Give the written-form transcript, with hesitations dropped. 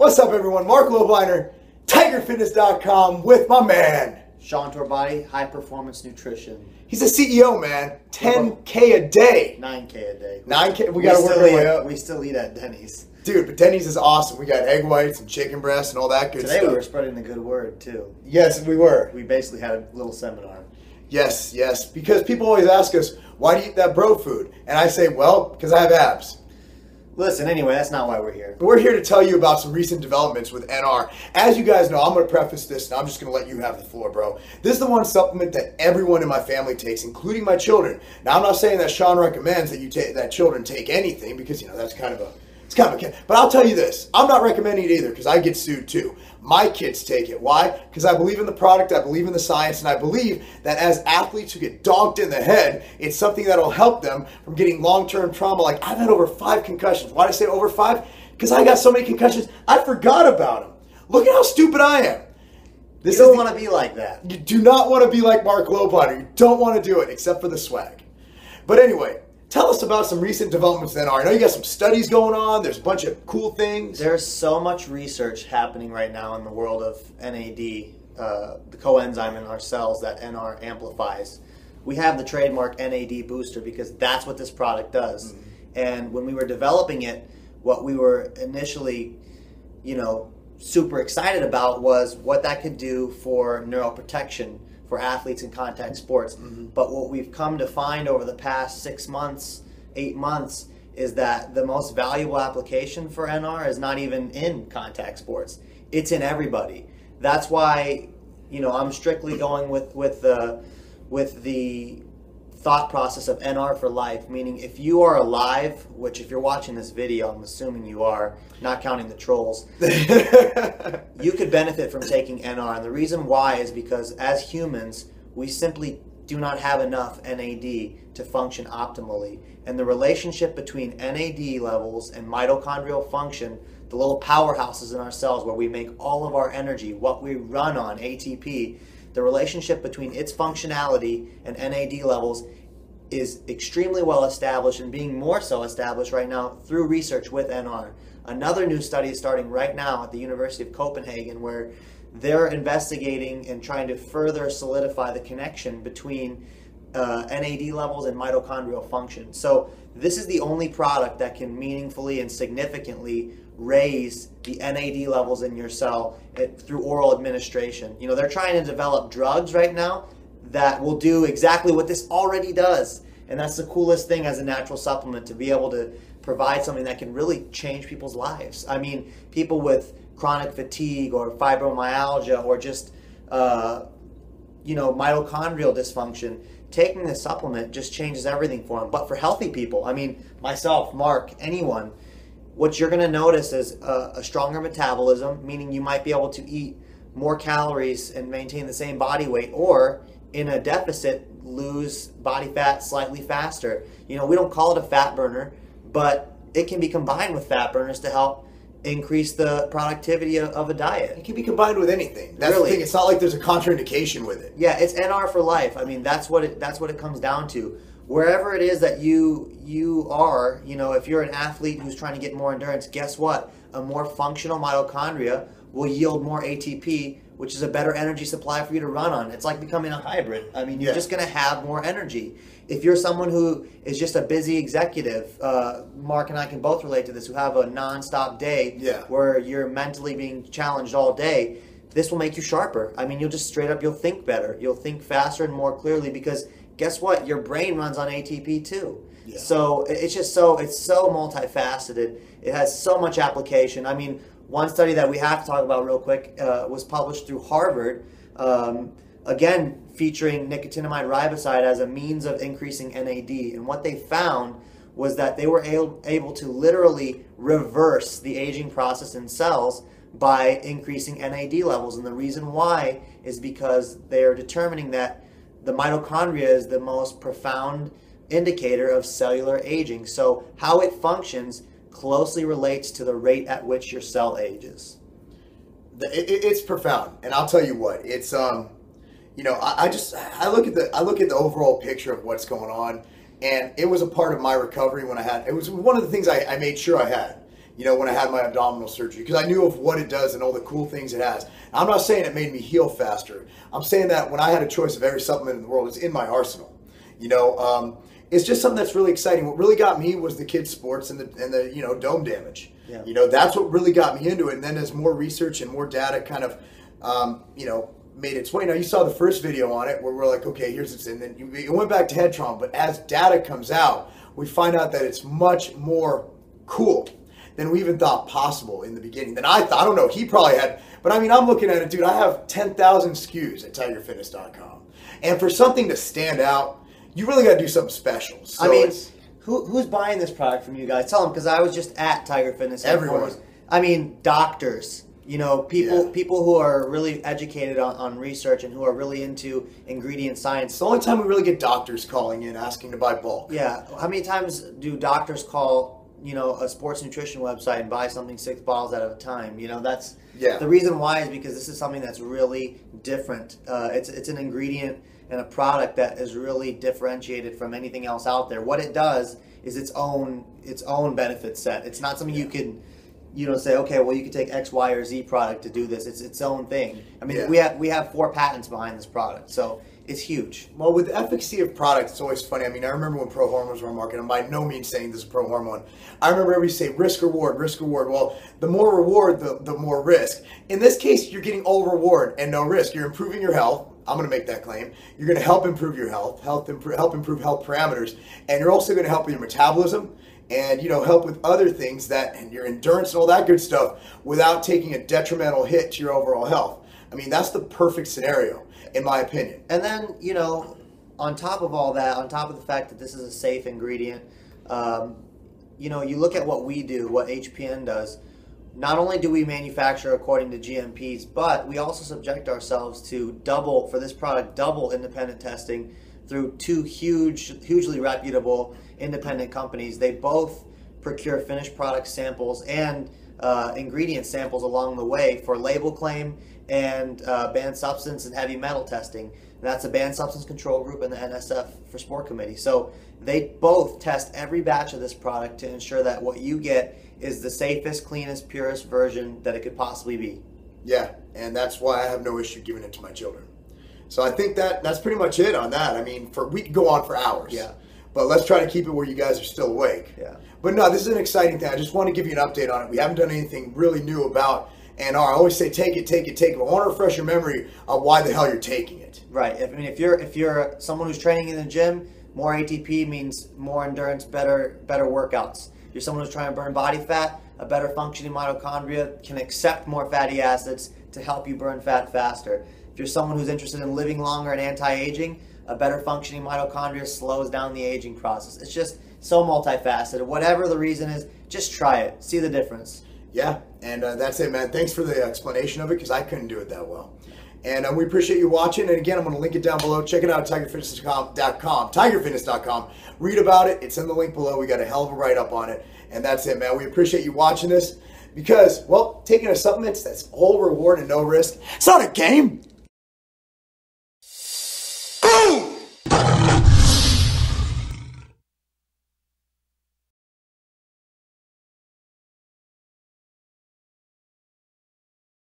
What's up, everyone? Marc Lobliner, TigerFitness.com with my man Sean Torbati, High Performance Nutrition. He's a CEO, man. 10K a day. 9K a day. 9K. We got to work our way up. We still eat at Denny's. Dude, but Denny's is awesome. We got egg whites and chicken breasts and all that good stuff. Today we were spreading the good word, too. Yes, we were. We basically had a little seminar. Yes, yes. Because people always ask us, why do you eat that bro food? And I say, well, because I have abs. Listen, anyway, that's not why we're here. But we're here to tell you about some recent developments with NR. As you guys know, I'm going to preface this, and I'm just going to let you have the floor, bro. This is the one supplement that everyone in my family takes, including my children. Now, I'm not saying that Sean recommends that that children take anything, because, you know, that's kind of a... But I'll tell you this, I'm not recommending it either because I get sued too. My kids take it. Why? Because I believe in the product, I believe in the science, and I believe that as athletes who get dogged in the head, it's something that'll help them from getting long-term trauma. Like, I've had over 5 concussions. Why did I say over 5? Because I got so many concussions, I forgot about them. Look at how stupid I am. You don't want to be like that. You do not want to be like Marc Lobliner. You don't want to do it, except for the swag. But anyway, tell us about some recent developments in NR. I know you got some studies going on. There's a bunch of cool things. There's so much research happening right now in the world of NAD, the coenzyme in our cells that NR amplifies. We have the trademark NAD booster because that's what this product does. Mm-hmm. And when we were developing it, what we were initially, super excited about was what that could do for neuroprotection for athletes in contact sports. Mm-hmm. But what we've come to find over the past 6 months, 8 months, is that the most valuable application for NR is not even in contact sports. It's in everybody. That's why, I'm strictly going with the thought process of NR for life, meaning if you are alive, which if you're watching this video, I'm assuming you are, not counting the trolls, you could benefit from taking NR. And the reason why is because as humans, we simply do not have enough NAD to function optimally. And the relationship between NAD levels and mitochondrial function, the little powerhouses in our cells where we make all of our energy, what we run on, ATP, the relationship between its functionality and NAD levels is extremely well established and being more so established right now through research with NR. Another new study is starting right now at the University of Copenhagen where they're investigating and trying to further solidify the connection between NAD levels and mitochondrial function. So this is the only product that can meaningfully and significantly raise the NAD levels in your cell through oral administration. They're trying to develop drugs right now that will do exactly what this already does. And that's the coolest thing as a natural supplement, to be able to provide something that can really change people's lives. I mean, people with chronic fatigue or fibromyalgia or just, mitochondrial dysfunction, taking this supplement just changes everything for them. But for healthy people, I mean, myself, Mark, anyone, what you're going to notice is a stronger metabolism, meaning you might be able to eat more calories and maintain the same body weight, or in a deficit, lose body fat slightly faster. We don't call it a fat burner, but it can be combined with fat burners to help increase the productivity of a diet. It can be combined with anything. That's really the thing. It's not like there's a contraindication with it. Yeah, it's NR for life. I mean, that's what it comes down to. Wherever it is that you are, if you're an athlete who's trying to get more endurance, guess what? A more functional mitochondria will yield more ATP, which is a better energy supply for you to run on. It's like becoming a hybrid. I mean, you're just going to have more energy. If you're someone who is just a busy executive, Mark and I can both relate to this, who have a non-stop day where you're mentally being challenged all day, this will make you sharper. I mean, you'll think better. You'll think faster and more clearly because guess what? Your brain runs on ATP too. Yeah. So it's so multifaceted. It has so much application. I mean, one study that we have to talk about real quick was published through Harvard, again, featuring nicotinamide riboside as a means of increasing NAD. And what they found was that they were able to literally reverse the aging process in cells by increasing NAD levels. And the reason why is because they are determining that the mitochondria is the most profound indicator of cellular aging. So how it functions closely relates to the rate at which your cell ages. It's profound, and I'll tell you what. It's I look at the overall picture of what's going on, and it was a part of my recovery when it was one of the things I made sure I had. when I had my abdominal surgery, because I knew of what it does and all the cool things it has. I'm not saying it made me heal faster. I'm saying that when I had a choice of every supplement in the world, it's in my arsenal. It's just something that's really exciting. What really got me was the kids' sports and the dome damage. Yeah. That's what really got me into it. And then as more research and more data kind of, made its way. Now you saw the first video on it where we're like, okay, here's its, and then it went back to head trauma. But as data comes out, we find out that it's much more cool than we even thought possible in the beginning. Than I thought. I don't know. He probably had, but I mean, I'm looking at it, dude. I have 10,000 SKUs at TigerFitness.com, and for something to stand out, you really got to do something special. So I mean, who's buying this product from you guys? Tell them, because I was just at Tiger Fitness. Everyone. I mean, doctors. People who are really educated on research and who are really into ingredient science. It's the only time we really get doctors calling in asking to buy bulk. Yeah. How many times do doctors call, a sports nutrition website and buy something 6 bottles at a time? That's the reason why is because this is something that's really different. It's an ingredient and a product that is really differentiated from anything else out there. What it does is its own benefit set. It's not something you can say, okay, well, you can take X, Y, or Z product to do this. It's its own thing. I mean, we have 4 patents behind this product, so it's huge. Well, with the efficacy of products, it's always funny. I mean, I remember when pro hormones were on the market. I'm by no means saying this is pro hormone. I remember everybody say risk reward, risk reward. Well, the more reward, the more risk. In this case, you're getting all reward and no risk. You're improving your health. I'm going to make that claim. You're going to help improve your health, help improve health parameters, and you're also going to help with your metabolism. And help with other things and your endurance and all that good stuff without taking a detrimental hit to your overall health. I mean, that's the perfect scenario, in my opinion. And then, on top of all that, on top of the fact that this is a safe ingredient, you look at what we do, what HPN does. Not only do we manufacture according to GMPs, but we also subject ourselves to double independent testing through 2 hugely reputable independent companies. They both procure finished product samples and ingredient samples along the way for label claim and banned substance and heavy metal testing. And that's a banned substance control group and the NSF for Sport Committee. So they both test every batch of this product to ensure that what you get is the safest, cleanest, purest version that it could possibly be. Yeah, and that's why I have no issue giving it to my children. So I think that's pretty much it on that. I mean, we could go on for hours. Yeah. But let's try to keep it where you guys are still awake. Yeah. But no, this is an exciting thing. I just want to give you an update on it. We haven't done anything really new about NR. I always say take it. But I want to refresh your memory on why the hell you're taking it. Right. I mean, if you're someone who's training in the gym, more ATP means more endurance, better workouts. If you're someone who's trying to burn body fat, a better functioning mitochondria can accept more fatty acids to help you burn fat faster. If you're someone who's interested in living longer and anti-aging, a better functioning mitochondria slows down the aging process. It's just so multifaceted. Whatever the reason is, just try it. See the difference. Yeah, and that's it, man. Thanks for the explanation of it, because I couldn't do it that well. And we appreciate you watching. And again, I'm going to link it down below. Check it out at TigerFitness.com. TigerFitness.com. Read about it. It's in the link below. We got a hell of a write-up on it. And that's it, man. We appreciate you watching this because, well, taking a supplement that's all reward and no risk, it's not a game.